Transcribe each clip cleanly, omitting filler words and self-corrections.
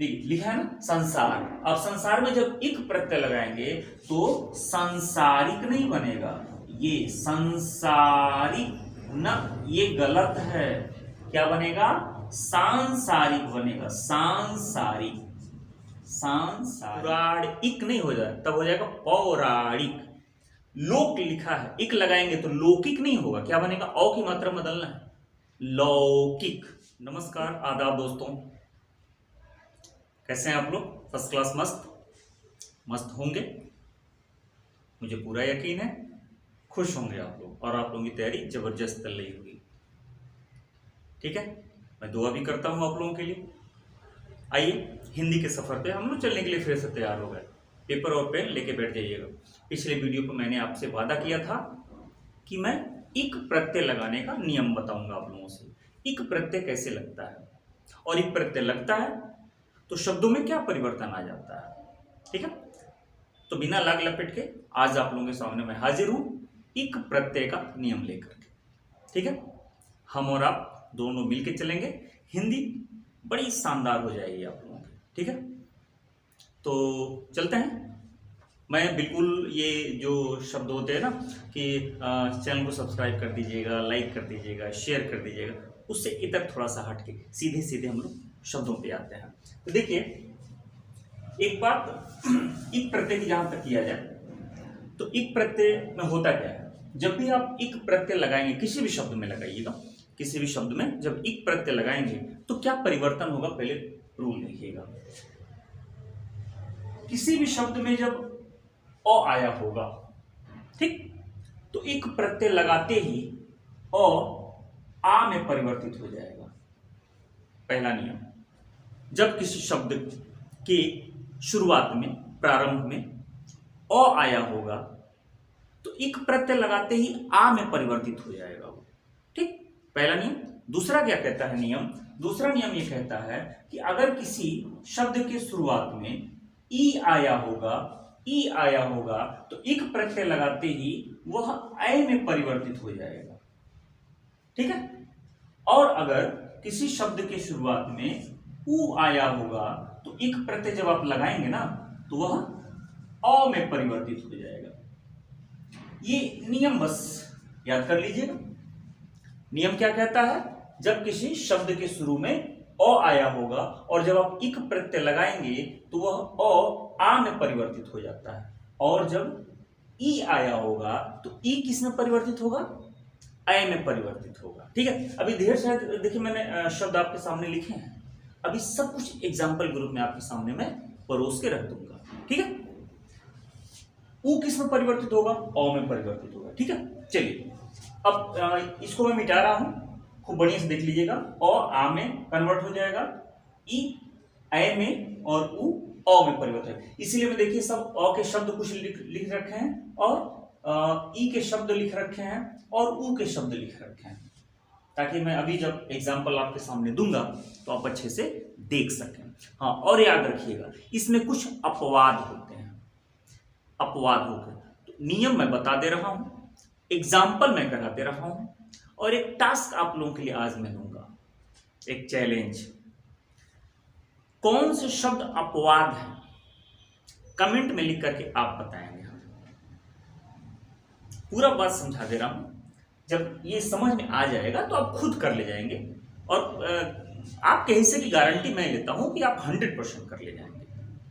लिखा है ना संसार। अब संसार में जब इक प्रत्यय लगाएंगे तो संसारिक नहीं बनेगा, ये संसारिक ना, ये गलत है। क्या बनेगा? सांसारिक बनेगा, सांसारिक। पौराणिक नहीं हो जाए, तब हो जाएगा पौराणिक। लोक लिखा है, इक लगाएंगे तो लौकिक नहीं होगा, क्या बनेगा? औ की मात्रा बदलना है, लौकिक। नमस्कार, आदाब दोस्तों, कैसे हैं आप लोग? फर्स्ट क्लास, मस्त होंगे, मुझे पूरा यकीन है। खुश होंगे आप लोग और आप लोगों की तैयारी जबरदस्त चल रही होगी। ठीक है, मैं दुआ भी करता हूं आप लोगों के लिए। आइए हिंदी के सफर पे हम लोग चलने के लिए फिर से तैयार हो गए। पेपर और पेन लेके बैठ जाइएगा। पिछले वीडियो पर मैंने आपसे वादा किया था कि मैं इक प्रत्यय लगाने का नियम बताऊंगा आप लोगों से। इक प्रत्यय कैसे लगता है, और इक प्रत्यय लगता है तो शब्दों में क्या परिवर्तन आ जाता है। ठीक है, तो बिना लाग लपेट के आज आप लोगों के सामने मैं हाजिर हूं इक प्रत्यय का नियम लेकर के। ठीक है, हम और आप दोनों मिलके चलेंगे, हिंदी बड़ी शानदार हो जाएगी आप लोगों की। ठीक है, तो चलते हैं। मैं बिल्कुल ये जो शब्द होते हैं ना कि चैनल को सब्सक्राइब कर दीजिएगा, लाइक कर दीजिएगा, शेयर कर दीजिएगा, उससे इधर थोड़ा सा हट के सीधे सीधे हम लोग शब्दों पे आते हैं। तो देखिए, एक बात इक प्रत्यय की जहां तक किया जाए तो इक प्रत्यय में होता क्या है, जब भी आप इक प्रत्यय लगाएंगे, किसी भी शब्द में लगाइएगा, किसी भी शब्द में जब इक प्रत्यय लगाएंगे तो क्या परिवर्तन होगा, पहले रूल देखिएगा। किसी भी शब्द में जब अ आया होगा, ठीक, तो इक प्रत्यय लगाते ही अ आ में परिवर्तित हो जाएगा। पहला नियम, जब किसी शब्द के शुरुआत में, प्रारंभ में अ आया होगा तो इक प्रत्यय लगाते ही आ में परिवर्तित हो जाएगा वो। ठीक, पहला नियम। दूसरा क्या कहता है नियम? दूसरा नियम ये कहता है कि अगर किसी शब्द के शुरुआत में ई आया होगा तो इक प्रत्यय लगाते ही वह ऐ में परिवर्तित हो जाएगा। ठीक है, और अगर किसी शब्द के शुरुआत में उ आया होगा तो इक प्रत्यय जब आप लगाएंगे ना तो वह अ में परिवर्तित हो जाएगा। ये नियम बस याद कर लीजिएगा। नियम क्या कहता है? जब किसी शब्द के शुरू में अ आया होगा और जब आप इक प्रत्यय लगाएंगे तो वह अ आ में परिवर्तित हो जाता है, और जब ई आया होगा तो ई किस में परिवर्तित होगा? ऐ में परिवर्तित होगा। ठीक है, अभी ढेर सारे देखिए मैंने शब्द आपके सामने लिखे हैं, अभी सब कुछ एग्जाम्पल ग्रुप में आपके सामने मैं परोस के रख दूंगा। ठीक है, उ किस में परिवर्तित होगा? अ में परिवर्तित होगा। ठीक है, चलिए अब इसको मैं मिटा रहा हूं, खूब बढ़िया से देख लीजिएगा। अ आ में कन्वर्ट हो जाएगा, ई ऐ में, और उ अ में परिवर्तित। इसीलिए मैं देखिए सब अ के शब्द कुछ लिख रखे हैं, और ई के शब्द लिख रखे हैं, और उ के शब्द लिख रखे हैं, ताकि मैं अभी जब एग्जाम्पल आपके सामने दूंगा तो आप अच्छे से देख सकें। हाँ, और याद रखिएगा इसमें कुछ अपवाद होते हैं, अपवाद होते हैं। तो नियम मैं बता दे रहा हूं, एग्जाम्पल मैं करा दे रहा हूं, और एक टास्क आप लोगों के लिए आज मैं दूंगा, एक चैलेंज। कौन से शब्द अपवाद है, कमेंट में लिख करके आप बताएंगे। पूरा बात समझा दे रहा हूं, जब ये समझ में आ जाएगा तो आप खुद कर ले जाएंगे, और आपके हिस्से की गारंटी मैं लेता हूं कि आप 100% कर ले जाएंगे।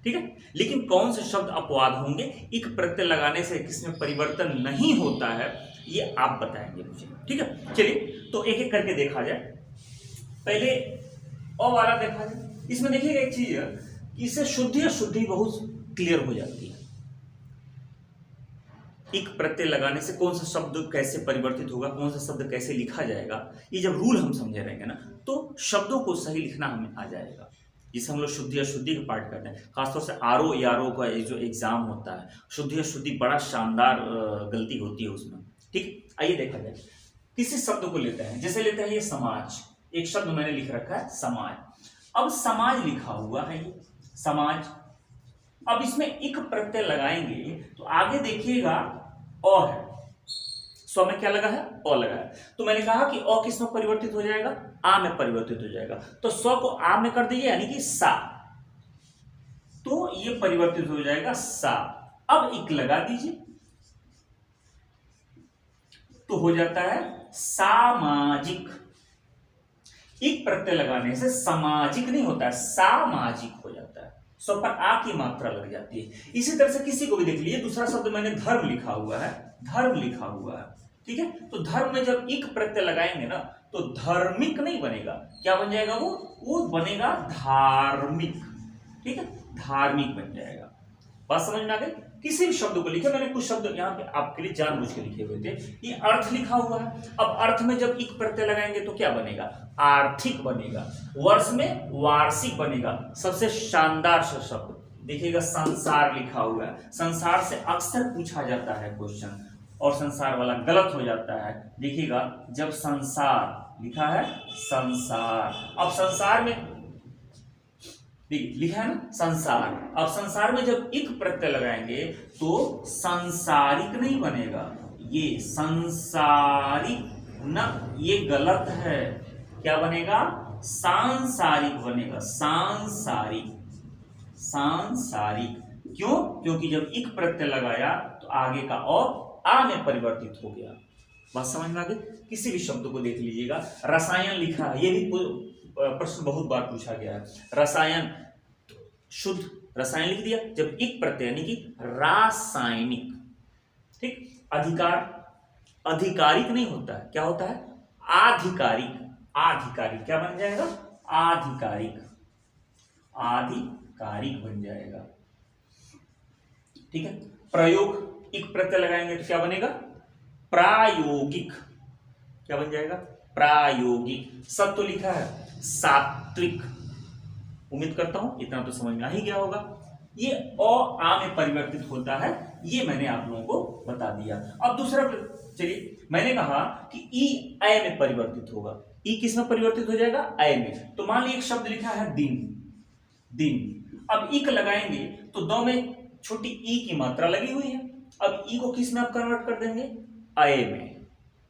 ठीक है, लेकिन कौन से शब्द अपवाद होंगे, इक प्रत्यय लगाने से किसमें परिवर्तन नहीं होता है, ये आप बताएंगे मुझे। ठीक है, चलिए तो एक एक करके देखा जाए। पहले अ वाला देखा जाए। इसमें देखिएगा एक चीज है कि इससे शुद्धि अशुद्धि बहुत क्लियर हो जाती है। इक प्रत्यय लगाने से कौन सा शब्द कैसे परिवर्तित होगा, कौन सा शब्द कैसे लिखा जाएगा, ये जब रूल हम समझे रहेंगे ना तो शब्दों को सही लिखना हमें आ जाएगा। जिसे हम लोग शुद्धि अशुद्धि का पार्ट करते हैं, खासतौर से आरओ यारो का जो एग्जाम होता है, शुद्धि अशुद्धि बड़ा शानदार गलती होती है उसमें। ठीक, आइए देखा जाए। किसी शब्द को लेते हैं, जैसे लेते हैं ये समाज, एक शब्द मैंने लिख रखा है समाज। अब समाज लिखा हुआ है, ये समाज। अब इसमें इक प्रत्यय लगाएंगे तो आगे देखिएगा अ है, स्व में क्या लगा है? अ लगा है। तो मैंने कहा कि अ किस में परिवर्तित हो जाएगा? आ में परिवर्तित हो जाएगा। तो स्व को आ में कर दीजिए, यानी कि सा। ये परिवर्तित हो जाएगा सा। अब इक लगा दीजिए तो हो जाता है सामाजिक। इक प्रत्यय लगाने से सामाजिक नहीं होता है, सामाजिक हो जाता है। सो पर आ की मात्रा लग जाती है। इसी तरह से किसी को भी देख लीजिए, दूसरा शब्द मैंने धर्म लिखा हुआ है, धर्म लिखा हुआ है, ठीक है। तो धर्म में जब इक प्रत्यय लगाएंगे ना तो धार्मिक नहीं बनेगा, क्या बन जाएगा वो बनेगा धार्मिक, ठीक है, धार्मिक बन जाएगा। बात समझ में आ गई। किसी भी शब्द को लिखे, मैंने कुछ शब्द यहाँ पे आपके लिए जानबूझ के लिखे हुए थे। ये अर्थ लिखा हुआ है, अब अर्थ में जब इक प्रत्यय लगाएंगे तो क्या बनेगा, आर्थिक बनेगा। वर्ष में वार्षिक बनेगा। सबसे शानदार शब्द देखिएगा, संसार लिखा हुआ है। संसार से अक्सर पूछा जाता है क्वेश्चन, और संसार वाला गलत हो जाता है। देखिएगा, जब संसार लिखा है, संसार, अब संसार में लिखा है ना संसार, अब संसार में जब इक प्रत्यय लगाएंगे तो संसारिक नहीं बनेगा, ये संसारिक न, ये गलत है। क्या बनेगा, सांसारिक बनेगा, सांसारिक, सांसारिक। क्यों, क्योंकि जब इक प्रत्यय लगाया तो आगे का और आ में परिवर्तित हो गया। बात समझ में आ गई। किसी भी शब्द को देख लीजिएगा, रसायन लिखा है, ये भी प्रश्न बहुत बार पूछा गया है। रसायन, शुद्ध रसायन लिख दिया, जब इक प्रत्यय यानी कि रासायनिक, ठीक। अधिकार, अधिकारिक नहीं होता है, क्या होता है, आधिकारिक, आधिकारिक क्या बन जाएगा, आधिकारिक, आधिकारिक बन जाएगा, ठीक है। प्रयोग, इक प्रत्यय लगाएंगे तो क्या बनेगा, प्रायोगिक, क्या बन जाएगा, प्रायोगिक। सब तो लिखा है सात्विक, उम्मीद करता हूं इतना तो समझ में आ ही गया होगा। ये अ आ में परिवर्तित होता है, ये मैंने आप लोगों को बता दिया। अब दूसरा, चलिए, मैंने कहा कि ई अय में परिवर्तित होगा। ई किस में परिवर्तित हो जाएगा, अय में। तो मान लीजिए एक शब्द लिखा है दिन, दिन, अब इक लगाएंगे तो दो में छोटी ई की मात्रा लगी हुई है। अब ई को किस में आप कन्वर्ट कर देंगे, अय में।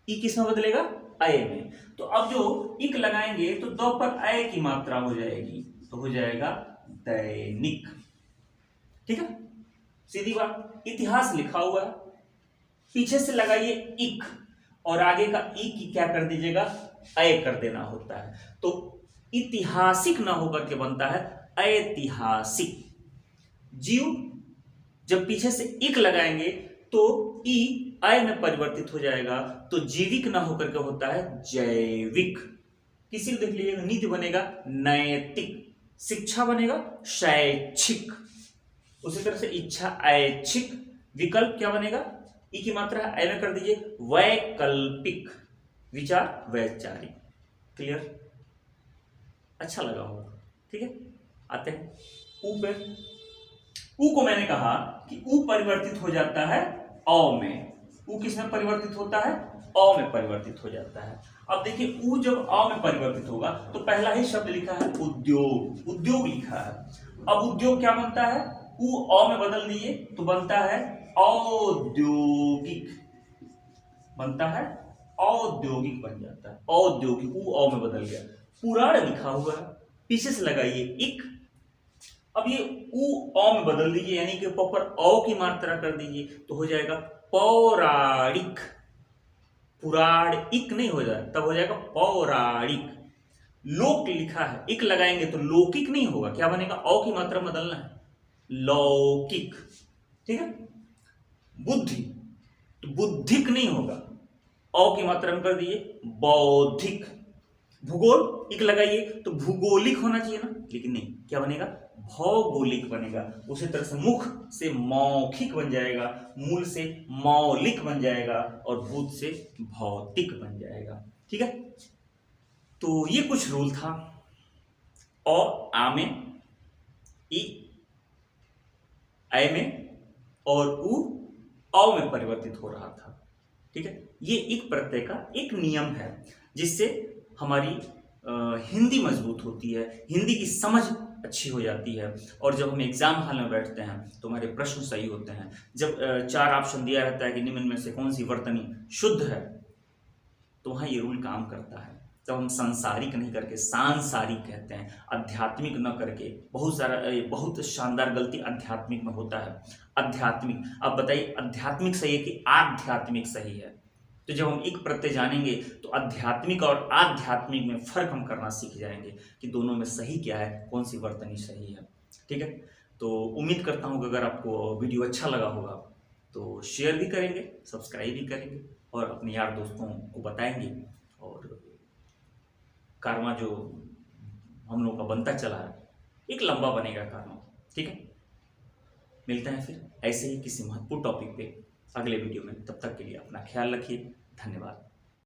ई किस में बदलेगा, अय में। तो अब जो इक लगाएंगे तो दो पर अय की मात्रा हो जाएगी, तो हो जाएगा दैनिक, ठीक है, सीधी बात। इतिहास लिखा हुआ है, पीछे से लगाइए इक और आगे का ई की क्या कर दीजिएगा, अय कर देना होता है। तो ऐतिहासिक ना होकर के बनता है ऐतिहासिक। जीव, जब पीछे से इक लगाएंगे तो ई अय में परिवर्तित हो जाएगा, तो जीविक ना होकर के होता है जैविक। किसी को देख लीजिएगा, नीति बनेगा नैतिक, शिक्षा बनेगा शैक्षिक, उसी तरह से इच्छा ऐच्छिक, विकल्प क्या बनेगा, ई की मात्रा अय में कर दीजिए वैकल्पिक, विचार वैचारिक। क्लियर, अच्छा लगा होगा, ठीक है। आते हैं ऊ पे। ऊ को मैंने कहा कि ऊ परिवर्तित हो जाता है औ में। ऊ किस में परिवर्तित होता है, अ में परिवर्तित हो जाता है। अब देखिए, ऊ जब अ में परिवर्तित होगा तो पहला ही शब्द लिखा है उद्योग, उद्योग लिखा है। अब उद्योग क्या बनता है, ऊ अ में बदल दिए तो बनता है औद्योगिक, बनता है औद्योगिक बन जाता है, औद्योगिक, ऊ अ में बदल गया। पुराण लिखा हुआ है, पीछे से लगाइए इक, अब ये ऊ अ में बदल दीजिए, यानी कि प पर औ की मात्रा कर दीजिए, तो हो जाएगा पौराणिक। पुराणिक नहीं हो जाए, तब हो जाएगा पौराणिक। लोक लिखा है, इक लगाएंगे तो लौकिक नहीं होगा, क्या बनेगा, औ की मात्रा बदलना है, लौकिक, ठीक है। बुद्धि, तो बुद्धिक नहीं होगा, औ की मात्रा में कर दीजिए बौद्धिक। भूगोल, इक लगाइए तो भूगोलिक होना चाहिए ना, लेकिन नहीं, क्या बनेगा, भौगोलिक बनेगा। उसी तरह से मुख से मौखिक बन जाएगा, मूल से मौलिक बन जाएगा, और भूत से भौतिक बन जाएगा, ठीक है। तो ये कुछ रूल था। और आ में, ई अय में, और ऊ औ में परिवर्तित हो रहा था, ठीक है। ये एक प्रत्यय का एक नियम है, जिससे हमारी हिंदी मजबूत होती है, हिंदी की समझ अच्छी हो जाती है, और जब हम एग्जाम हॉल में बैठते हैं तो हमारे प्रश्न सही होते हैं। जब 4 ऑप्शन दिया रहता है कि निम्न में से कौन सी वर्तनी शुद्ध है, तो वहां ये रूल काम करता है। जब हम सांसारिक नहीं करके सांसारिक कहते हैं, आध्यात्मिक न करके, बहुत शानदार गलती आध्यात्मिक में होता है। आध्यात्मिक, अब बताइए आध्यात्मिक सही है कि आध्यात्मिक सही है? तो जब हम एक प्रत्यय जानेंगे तो आध्यात्मिक और आध्यात्मिक में फर्क हम करना सीख जाएंगे कि दोनों में सही क्या है, कौन सी वर्तनी सही है। ठीक है, तो उम्मीद करता हूँ कि अगर आपको वीडियो अच्छा लगा होगा तो शेयर भी करेंगे, सब्सक्राइब भी करेंगे और अपने यार दोस्तों को बताएंगे। और कारवां जो हम लोग का बनता चला है एक लंबा बनेगा कारवां। ठीक है, मिलते हैं फिर ऐसे ही किसी महत्वपूर्ण टॉपिक पे अगले वीडियो में। तब तक के लिए अपना ख्याल रखिए। धन्यवाद।